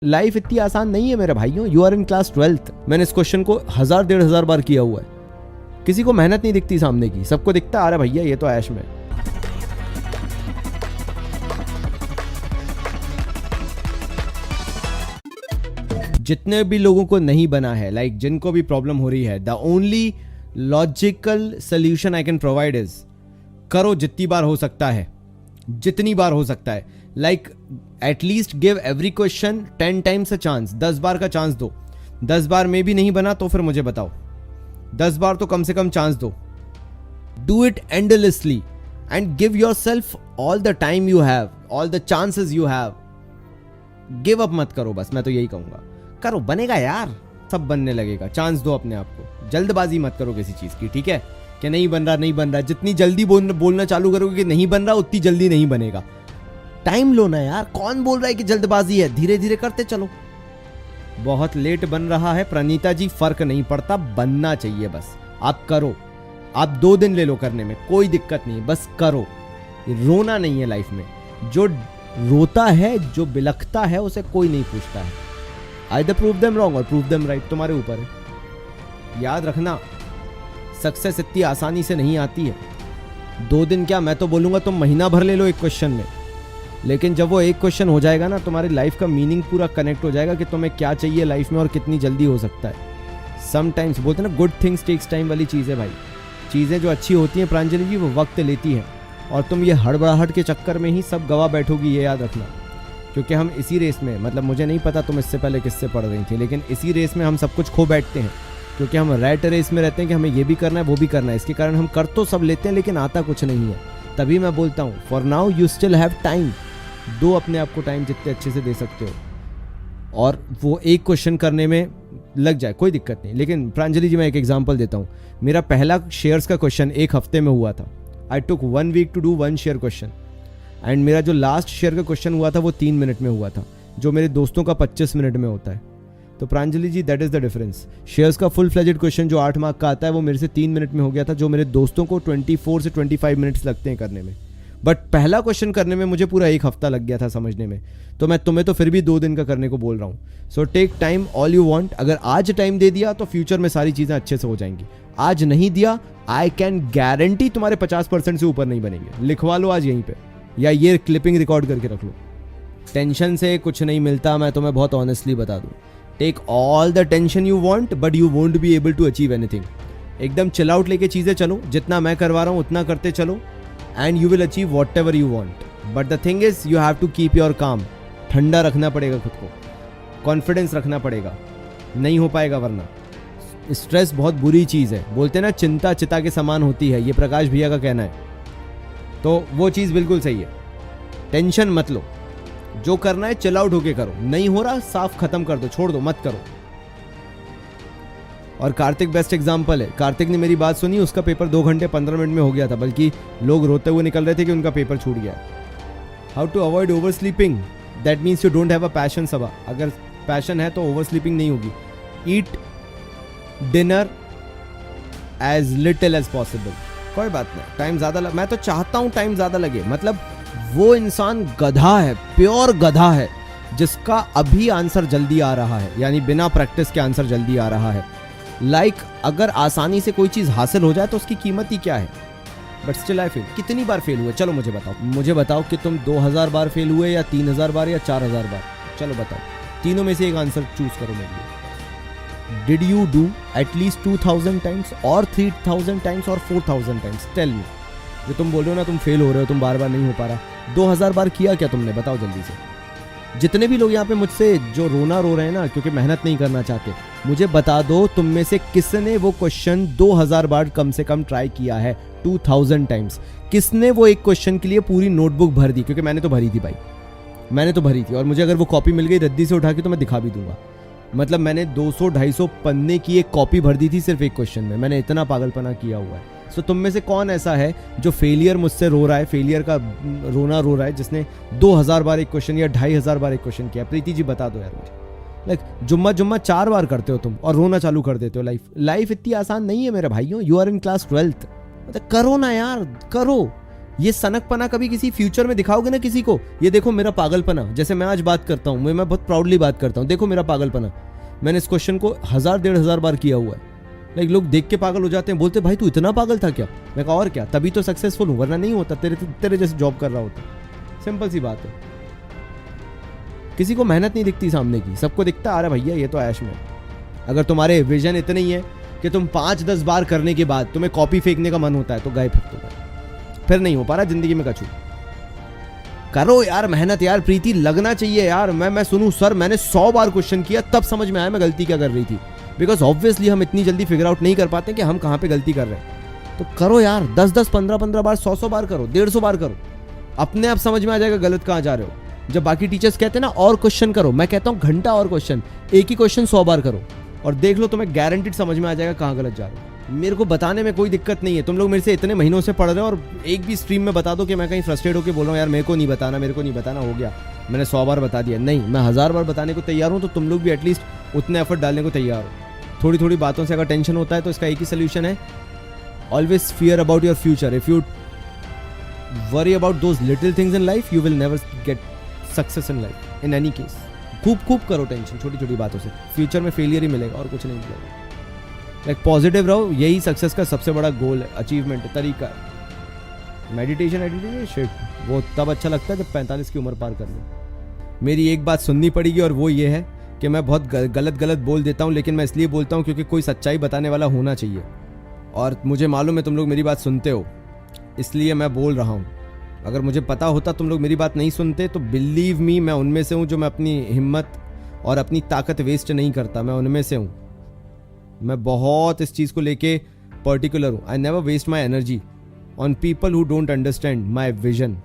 Life इतनी आसान नहीं है मेरे भाइयों। You are in class 12th। मैंने इस क्वेश्चन को 1000-1500 बार किया हुआ है। किसी को मेहनत नहीं दिखती सामने की, सबको दिखता अरे भैया ये तो ऐश में। जितने भी लोगों को नहीं बना है, लाइक जिनको भी प्रॉब्लम हो रही है, the only logical solution I can provide is करो जितनी बार हो सकता है, जितनी बार हो सकता है। Like at least give every question 10 times a chance. 10 बार का चांस दो। 10 बार में भी नहीं बना तो फिर मुझे बताओ, 10 बार तो कम से कम चांस दो। Do it endlessly and give your self all the time you have, all the chances you have. Give up मत करो, बस मैं तो यही कहूंगा। करो, बनेगा यार, सब बनने लगेगा। चांस दो अपने आप को, जल्दबाजी मत करो किसी चीज की, ठीक है? कि नहीं बन रहा, नहीं बन रहा। जितनी जल्दी बोलना चालू करोगे कि नहीं बन रहा, उतनी जल्दी नहीं बनेगा। टाइम लो ना यार, कौन बोल रहा है कि जल्दबाजी है? धीरे धीरे करते चलो। बहुत लेट बन रहा है प्रणीता जी, फर्क नहीं पड़ता, बनना चाहिए बस। आप करो, आप 2 दिन ले लो करने में, कोई दिक्कत नहीं, बस करो। रोना नहीं है लाइफ में। जो रोता है, जो बिलखता है, उसे कोई नहीं पूछता है। आइदर प्रूव देम रॉन्ग और प्रूव देम राइट, तुम्हारे ऊपर है। याद रखना, सक्सेस इतनी आसानी से नहीं आती है। 2 दिन क्या, मैं तो बोलूंगा तुम महीना भर ले लो एक क्वेश्चन में। लेकिन जब वो एक क्वेश्चन हो जाएगा ना, तुम्हारी लाइफ का मीनिंग पूरा कनेक्ट हो जाएगा कि तुम्हें क्या चाहिए लाइफ में और कितनी जल्दी हो सकता है। समटाइम्स बोलते हैं ना, गुड थिंग्स टेक्स टाइम वाली चीज़ है भाई। चीज़ें जो अच्छी होती हैं प्रांजलि जी, वो वक्त लेती हैं, और तुम ये हड़बड़ाहट के चक्कर में ही सब गवा बैठोगी, ये याद रखना। क्योंकि हम इसी रेस में, मतलब मुझे नहीं पता तुम इससे पहले किससे पढ़ रही थी, लेकिन इसी रेस में हम सब कुछ खो बैठते हैं। क्योंकि हम रैट रेस में रहते हैं कि हमें ये भी करना है, वो भी करना है। इसके कारण हम कर तो सब लेते हैं, लेकिन आता कुछ नहीं है। तभी मैं बोलता हूँ, for now you still have time. दो अपने आप को टाइम जितने अच्छे से दे सकते हो, और वो एक क्वेश्चन करने में लग जाए, कोई दिक्कत नहीं। लेकिन प्रांजलि जी, मैं एक एग्जांपल देता हूँ। मेरा पहला शेयर्स का क्वेश्चन 1 हफ्ते में हुआ था। I took 1 week to do 1 share question. एंड मेरा जो लास्ट शेयर का क्वेश्चन हुआ था वो 3 मिनट में हुआ था, जो मेरे दोस्तों का 25 मिनट में होता है। तो Pranjali ji, that is the difference. Shares का फुल फ्लेजेड क्वेश्चन जो 8 मार्क का आता है, वो मेरे से 3 मिनट में हो गया था, जो मेरे दोस्तों को 24 से 25 मिनट्स लगते हैं करने में। बट पहला क्वेश्चन करने में मुझे पूरा 1 हफ्ता लग गया था समझने में। तो मैं तुम्हें तो फिर भी 2 दिन का करने को बोल रहा हूँ। So take time all you want. अगर आज टाइम दे दिया तो फ्यूचर में सारी चीज़ें अच्छे से हो जाएंगी। आज नहीं दिया, आई कैन गारंटी तुम्हारे 50% से ऊपर नहीं बनेंगे। लिखवा लो आज यहीं पे, या ये क्लिपिंग रिकॉर्ड करके रख लो। टेंशन से कुछ नहीं मिलता, मैं तुम्हें बहुत ऑनेस्टली बता दूँ। Take all the tension you want, but you won't be able to achieve anything. एकदम चिल आउट लेके चीज़ें चलो, जितना मैं करवा रहा हूँ उतना करते चलो, and you will achieve whatever you want. But the thing is, you have to keep your calm. ठंडा रखना पड़ेगा खुद को, कॉन्फिडेंस रखना पड़ेगा, नहीं हो पाएगा वरना। स्ट्रेस बहुत बुरी चीज़ है। बोलते हैं ना, चिंता चिता के समान होती है, ये प्रकाश भैया का कहना है। तो वो चीज़ बिल्कुल सही है। टेंशन मत लो, जो करना है चिल आउट होके करो। नहीं हो रहा, साफ खत्म कर दो, छोड़ दो, मत करो। और कार्तिक बेस्ट एग्जाम्पल है। कार्तिक ने मेरी बात सुनी, उसका पेपर 2 घंटे 15 मिनट में हो गया था, बल्कि लोग रोते हुए निकल रहे थे कि उनका पेपर छूट गया। How to avoid oversleeping, that means you don't have a passion. Saba, अगर पैशन है तो ओवर स्लीपिंग नहीं होगी। Eat dinner as little as possible. कोई बात नहीं, टाइम ज़्यादा मैं तो चाहता हूँ टाइम ज़्यादा लगे। मतलब वो इंसान गधा है, प्योर गधा है, जिसका अभी आंसर जल्दी आ रहा है, यानी बिना प्रैक्टिस के आंसर जल्दी आ रहा है। अगर आसानी से कोई चीज़ हासिल हो जाए तो उसकी कीमत ही क्या है। But still I fail. कितनी बार फेल हुए? चलो मुझे बताओ कि तुम 2000 बार फेल हुए, या 3000 बार, या 4000 बार। चलो बताओ, तीनों में से एक आंसर चूज करो मेरे लिए। Did you do at least 2000 times और 3000 टाइम्स और 4000 टाइम्स? Tell me. जो तुम बोल रहे हो ना तुम फेल हो रहे हो, तुम बार बार नहीं हो पा रहा, 2000 बार किया क्या तुमने? बताओ जल्दी से। जितने भी लोग यहाँ पे मुझसे जो रोना रो रहे हैं ना, क्योंकि मेहनत नहीं करना चाहते, मुझे बता दो तुम में से किसने वो क्वेश्चन 2000 बार कम से कम ट्राई किया है? 2000 टाइम्स। किसने वो एक क्वेश्चन के लिए पूरी नोटबुक भर दी? क्योंकि मैंने तो भरी थी भाई, मैंने तो भरी थी। और मुझे अगर वो कॉपी मिल गई रद्दी से उठा के तो मैं दिखा भी दूंगा। मतलब मैंने 200-250 पन्ने की एक कॉपी भर दी थी सिर्फ एक क्वेश्चन में। मैंने इतना पागलपना किया हुआ है। सो तुम में से कौन ऐसा है जो फेलियर मुझसे रो रहा है, फेलियर का रोना रो रहा है, जिसने 2000 बार एक क्वेश्चन या 2500 बार एक क्वेश्चन किया? प्रीति जी बता दो यार मुझे। जुम्मा 4 बार करते हो तुम और रोना चालू कर देते हो। लाइफ इतनी आसान नहीं है मेरे भाइयों। You are in class 12th। मतलब करो ना यार, करो। ये सनकपना कभी किसी फ्यूचर में दिखाओगे ना किसी को, ये देखो मेरा पागलपना, जैसे मैं आज बात करता हूँ, मैं बहुत प्राउडली बात करता हूँ, देखो मेरा पागलपना, मैंने इस क्वेश्चन को 1000-1500 बार किया हुआ है। लाइक लोग देख के पागल हो जाते हैं, बोलते भाई तू इतना पागल था क्या? मैं कहा और क्या, तभी तो सक्सेसफुल हूँ, वरना नहीं होता, तेरे जैसे जॉब कर रहा होता। सिंपल सी बात है। किसी को मेहनत नहीं दिखती सामने की, सबको दिखता अरे भैया ये तो ऐश में। अगर तुम्हारे विजन इतने ही है कि तुम 5-10 बार करने के बाद तुम्हें कॉपी फेंकने का मन होता है तो गए फिर नहीं हो पा रहा जिंदगी में कछु। करो यार मेहनत यार, प्रीति लगना चाहिए यार। मैं सुनूं सर मैंने 100 बार क्वेश्चन किया तब समझ में आया मैं गलती क्या कर रही थी, बिकॉज ऑब्वियसली हम इतनी जल्दी फिगर आउट नहीं कर पाते कि हम कहाँ पे गलती कर रहे हैं। तो करो यार 10-10, 15-15 बार, 100 बार करो, 150 बार करो, अपने आप समझ में आ जाएगा गलत कहाँ जा रहे हो। जब बाकी टीचर्स कहते हैं ना और क्वेश्चन करो, मैं कहता हूँ घंटा और क्वेश्चन, एक ही क्वेश्चन 100 बार करो और देख लो तुम्हें गारंटीड समझ में आ जाएगा कहाँ गलत जा रहे हो। मेरे को बताने में कोई दिक्कत नहीं है, तुम लोग मेरे से इतने महीनों से पढ़ रहे हो और एक भी स्ट्रीम में बता दो कि मैं कहीं फ्रस्ट्रेट होकर बोल रहा हूँ यार मेरे को नहीं बताना, हो गया मैंने 100 बार बता दिया। नहीं, मैं 1000 बार बताने को तैयार हूँ, तो तुम लोग भी एटलीस्ट उतने एफर्ट डालने को तैयार हो। थोड़ी थोड़ी बातों से अगर टेंशन होता है तो इसका एक ही सोल्यूशन है, always fear about your future. If you worry about those little things in life you will never get success in life in any case. खूब करो टेंशन छोटी छोटी बातों से, फ्यूचर में फेलियर ही मिलेगा और कुछ नहीं मिलेगा। लाइक पॉजिटिव रहो, यही सक्सेस का सबसे बड़ा गोल है, अचीवमेंट है, तरीका है। मेडिटेशन शिट वो तब अच्छा लगता है जब 45 की उम्र पार कर लो। मेरी एक बात सुननी पड़ेगी और वो ये है कि मैं बहुत गलत बोल देता हूँ, लेकिन मैं इसलिए बोलता हूँ क्योंकि कोई सच्चाई बताने वाला होना चाहिए और मुझे मालूम है तुम लोग मेरी बात सुनते हो, इसलिए मैं बोल रहा हूँ। अगर मुझे पता होता तुम लोग मेरी बात नहीं सुनते तो बिलीव मी मैं उनमें से हूँ जो मैं अपनी हिम्मत और अपनी ताकत वेस्ट नहीं करता, मैं उनमें से हूँ। मैं बहुत इस चीज़ को लेके पर्टिकुलर हूँ। I never waste my energy on people who don't understand my vision.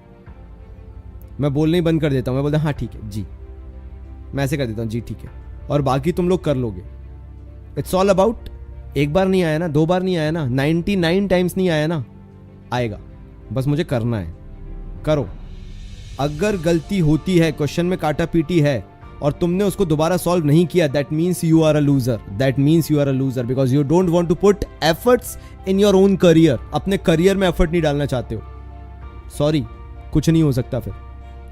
मैं बोलना ही बंद कर देता हूँ, मैं बोलता हूँ हाँ ठीक है जी, मैं ऐसे कर देता हूँ जी ठीक है, और बाकी तुम लोग कर लोगे। इट्स ऑल अबाउट, एक बार नहीं आया ना, 2 बार नहीं आया ना, 99 टाइम्स नहीं आया ना, आएगा, बस मुझे करना है। करो। अगर गलती होती है, क्वेश्चन में काटा पीटी है और तुमने उसको दोबारा सॉल्व नहीं किया, that means you are a loser, because you don't want to put efforts in your own career. अपने करियर में एफर्ट नहीं डालना चाहते हो, सॉरी, कुछ नहीं हो सकता फिर।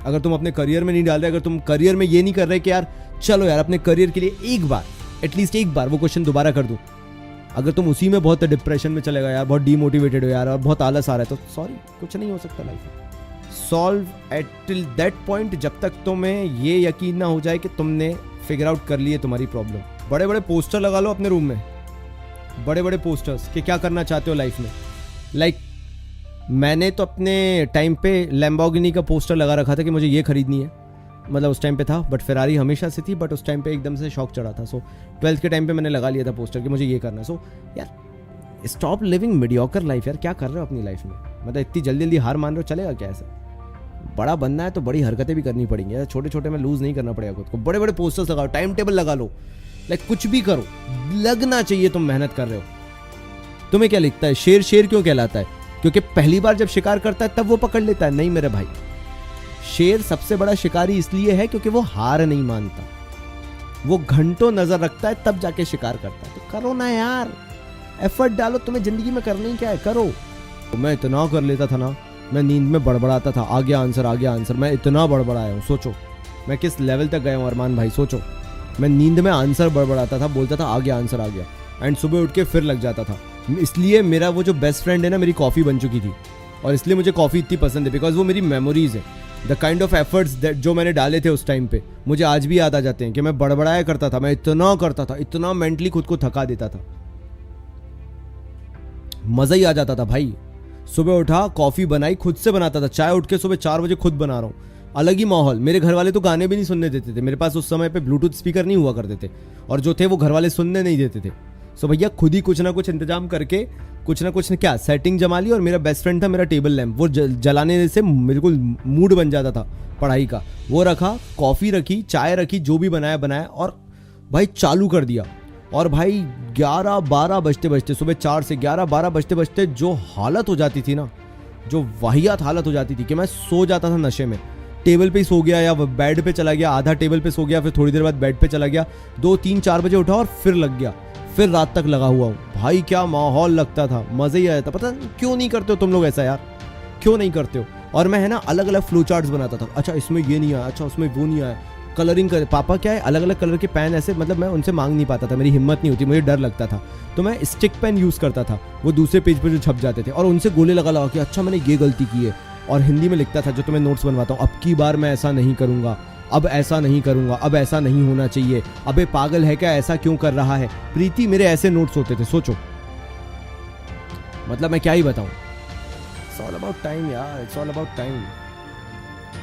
अगर तुम अपने करियर में नहीं डाल रहे, अगर तुम करियर में ये नहीं कर रहे कि यार चलो यार अपने करियर के लिए एक बार, एटलीस्ट एक बार वो क्वेश्चन दोबारा कर दूं, अगर तुम उसी में बहुत डिप्रेशन में चलेगा यार, बहुत डीमोटिवेटेड हो यार और बहुत आलस आ रहा है, तो सॉरी, कुछ नहीं हो सकता लाइफ में। Solve at till that point, जब तक तुम्हें ये यकीन ना हो जाए कि तुमने फिगर आउट कर ली है तुम्हारी प्रॉब्लम। बड़े बड़े पोस्टर लगा लो अपने रूम में, बड़े बड़े पोस्टर्स कि क्या करना चाहते हो लाइफ में। लाइक मैंने तो अपने टाइम पे लैम्बोर्गिनी का पोस्टर लगा रखा था कि मुझे ये खरीदनी है, मतलब उस टाइम पे था, बट फेरारी हमेशा से थी, बट उस टाइम पे एकदम से शौक चढ़ा था। सो 12th के टाइम पे मैंने लगा लिया था पोस्टर कि मुझे ये करना है। सो यार स्टॉप लिविंग मीडियोकर लाइफ यार, क्या कर रहे हो अपनी लाइफ में, मतलब इतनी जल्दी जल्दी हार मान रहे हो, चलेगा क्या ऐसा? बड़ा बनना है तो बड़ी हरकतें भी करनी पड़ेंगी यार, छोटे छोटे में लूज नहीं करना पड़ेगा खुद को। बड़े बड़े पोस्टर्स लगाओ, टाइम टेबल लगा लो, लाइक कुछ भी करो, लगना चाहिए तुम मेहनत कर रहे हो। तुम्हें क्या लिखता है शेर क्यों कहलाता है? क्योंकि पहली बार जब शिकार करता है तब वो पकड़ लेता है। नहीं मेरे भाई, शेर सबसे बड़ा शिकारी इसलिए है क्योंकि वो हार नहीं मानता, वो घंटों नजर रखता है तब जाके शिकार करता है। तो करो ना यार, एफर्ट डालो, तुम्हें जिंदगी में करना ही क्या है, करो। तो मैं इतना कर लेता था ना, मैं नींद में बड़बड़ाता था, आ गया आंसर, मैं इतना बड़बड़ाया हूँ, सोचो मैं किस लेवल तक गया हूँ अरमान भाई, सोचो। मैं नींद में आंसर बड़बड़ाता था, बोलता था आ गया आंसर, एंड सुबह उठ के फिर लग जाता था। इसलिए मेरा वो जो बेस्ट फ्रेंड है ना, मेरी कॉफ़ी बन चुकी थी, और इसलिए मुझे कॉफ़ी इतनी पसंद है, बिकॉज वो मेरी मेमोरीज है। द काइंड ऑफ एफर्ट्स जो मैंने डाले थे उस टाइम पे मुझे आज भी याद आ जाते हैं कि मैं बड़बड़ाया करता था, मैं इतना करता था, इतना मेंटली खुद को थका देता था, मजा ही आ जाता था भाई। सुबह उठा, कॉफी बनाई, खुद से बनाता था, चाय उठ के सुबह 4 बजे खुद बना रहा हूँ, अलग ही माहौल। मेरे घर वाले तो गाने भी नहीं सुनने देते थे, मेरे पास उस समय पे ब्लूटूथ स्पीकर नहीं हुआ करते थे, और जो थे वो घर वाले सुनने नहीं देते थे। सो भैया खुद ही कुछ ना कुछ इंतजाम करके कुछ ना कुछ क्या सेटिंग जमा ली, और मेरा बेस्ट फ्रेंड था मेरा टेबल लैंप, वो जलाने से बिल्कुल मूड बन जाता था पढ़ाई का। वो रखा, कॉफ़ी रखी, चाय रखी, जो भी बनाया और भाई चालू कर दिया। और भाई 11-12 बजते बजते, सुबह 4 से 11-12 बजते बजते जो हालत हो जाती थी ना, जो वाहियात हालत हो जाती थी कि मैं सो जाता था नशे में, टेबल पे ही सो गया या बेड पे चला गया, आधा टेबल पे सो गया, फिर थोड़ी देर बाद बेड पे चला गया, 2-3-4 बजे उठा और फिर लग गया, फिर रात तक लगा हुआ हूँ। भाई क्या माहौल लगता था, मज़ा ही आया था। पता क्यों नहीं करते हो तुम लोग ऐसा यार? क्यों नहीं करते हो? और मैं है ना अलग अलग फ्लो चार्ट्स बनाता था, अच्छा इसमें ये नहीं आया, अच्छा उसमें वो नहीं आया, कलरिंग कर। पापा क्या है अलग अलग कलर के पेन ऐसे, मतलब मैं उनसे मांग नहीं पाता था, मेरी हिम्मत नहीं होती, मुझे डर लगता था, तो मैं स्टिक पेन यूज़ करता था, वो दूसरे पेज पर जो छप जाते थे, और उनसे गोले लगा लगा कि अच्छा मैंने ये गलती की है, और हिंदी में लिखता था जो तुम्हें नोट्स बनवाता हूँ, अब की बार मैं ऐसा नहीं करूँगा, अब ऐसा नहीं करूँगा, अब ऐसा नहीं होना चाहिए, अबे पागल है क्या, ऐसा क्यों कर रहा है। प्रीति मेरे ऐसे नोट्स होते थे, सोचो, मतलब मैं क्या ही बताऊँ। इट्स ऑल अबाउट टाइम यार, इट्स ऑल अबाउट टाइम।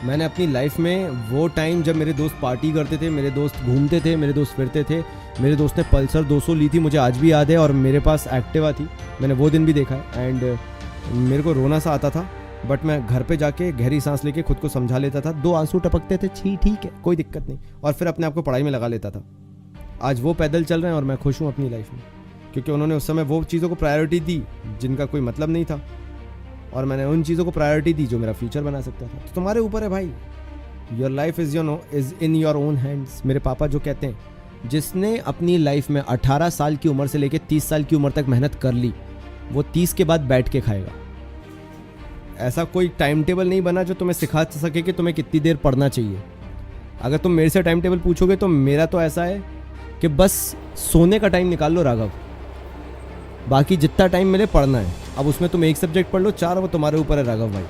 मैंने अपनी लाइफ में वो टाइम जब मेरे दोस्त पार्टी करते थे, मेरे दोस्त घूमते थे, मेरे दोस्त फिरते थे, मेरे दोस्त ने पल्सर 200 ली थी, मुझे आज भी याद है, और मेरे पास एक्टिवा थी, मैंने वो दिन भी देखा है। एंड मेरे को रोना सा आता था, बट मैं घर पे जाके गहरी सांस लेके खुद को समझा लेता था, 2 आंसू टपकते थे, छी ठीक है कोई दिक्कत नहीं, और फिर अपने आप को पढ़ाई में लगा लेता था। आज वो पैदल चल रहे हैं और मैं खुश हूँ अपनी लाइफ में, क्योंकि उन्होंने उस समय वो चीज़ों को प्रायोरिटी दी जिनका कोई मतलब नहीं था, और मैंने उन चीज़ों को प्रायोरिटी दी जो मेरा फ्यूचर बना सकता था। तो तुम्हारे ऊपर है भाई, your life is is in your own hands. मेरे पापा जो कहते हैं, जिसने अपनी लाइफ में 18 साल की उम्र से लेकर 30 साल की उम्र तक मेहनत कर ली, वो 30 के बाद बैठ के खाएगा। ऐसा कोई टाइम टेबल नहीं बना जो तुम्हें सिखा सके कि तुम्हें कितनी देर पढ़ना चाहिए। अगर तुम मेरे से टाइम टेबल पूछोगे तो मेरा तो ऐसा है कि बस सोने का टाइम निकाल लो राघव, बाकी जितना टाइम मिले पढ़ना है। अब उसमें तुम एक सब्जेक्ट पढ़ लो, 4 वो तुम्हारे ऊपर है राघव भाई।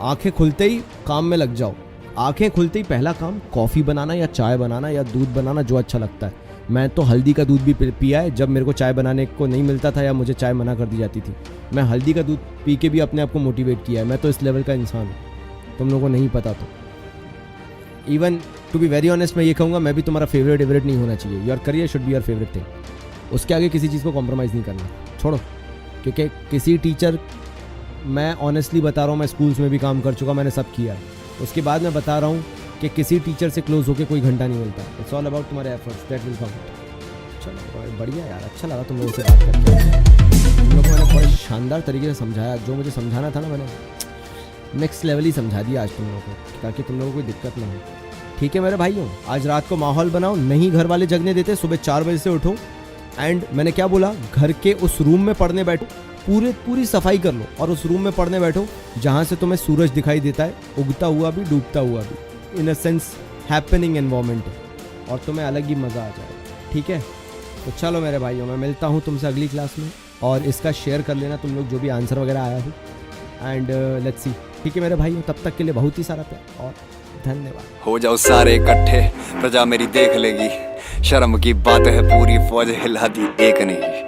आंखें खुलते ही काम में लग जाओ, आंखें खुलते ही पहला काम कॉफ़ी बनाना या चाय बनाना या दूध बनाना, जो अच्छा लगता है। मैं तो हल्दी का दूध भी पिया है, जब मेरे को चाय बनाने को नहीं मिलता था या मुझे चाय मना कर दी जाती थी, मैं हल्दी का दूध पी के भी अपने आप को मोटिवेट किया है। मैं तो इस लेवल का इंसान हूँ, तुम लोगों को नहीं पता। तो even to be very honest मैं ये कहूँगा, मैं भी तुम्हारा फेवरेट एवरेट नहीं होना चाहिए। Your career should be your favourite thing, उसके आगे किसी चीज़ को कॉम्प्रोमाइज़ नहीं करना, छोड़ो। क्योंकि किसी टीचर, मैं ऑनेस्टली बता रहा हूँ, मैं स्कूल्स में भी काम कर चुका, मैंने सब किया है, उसके बाद मैं बता रहा हूँ कि किसी टीचर से क्लोज होकर कोई घंटा नहीं मिलता। इट्स ऑल अबाउट तुम्हारे एफर्ट्स, दैट विल काउंट। चलो बढ़िया यार, अच्छा लगा तुम लोगों से बात करके। तुम लोगों को मैंने बड़े शानदार तरीके से समझाया, जो मुझे समझाना था ना, मैंने नेक्स्ट लेवल ही समझा दिया आज तुम लोगों को, ताकि तुम लोगों को कोई दिक्कत ना हो। ठीक है मेरे भाइयों, आज रात को माहौल बनाओ, नहीं घर वाले जगने देते, सुबह 4 बजे से उठो। एंड मैंने क्या बोला, घर के उस रूम में पढ़ने बैठो, पूरी सफाई कर लो और उस रूम में पढ़ने बैठो जहाँ से तुम्हें सूरज दिखाई देता है, उगता हुआ भी डूबता हुआ भी, इन अ सेंस हैपनिंग एनवायरनमेंट, और तुम्हें अलग ही मज़ा आ जाएगा। ठीक है, तो चलो मेरे भाइयों, मैं मिलता हूँ तुमसे अगली क्लास में, और इसका शेयर कर लेना तुम लोग जो भी आंसर वगैरह आया हो। एंड लेट्स सी, ठीक है मेरे भाइयों, तब तक के लिए बहुत ही सारा प्यार और धन्यवाद। हो जाओ सारे इकट्ठे, प्रजा मेरी देख लेगी, शर्म की बात है पूरी फौज हिला दी एक नहीं।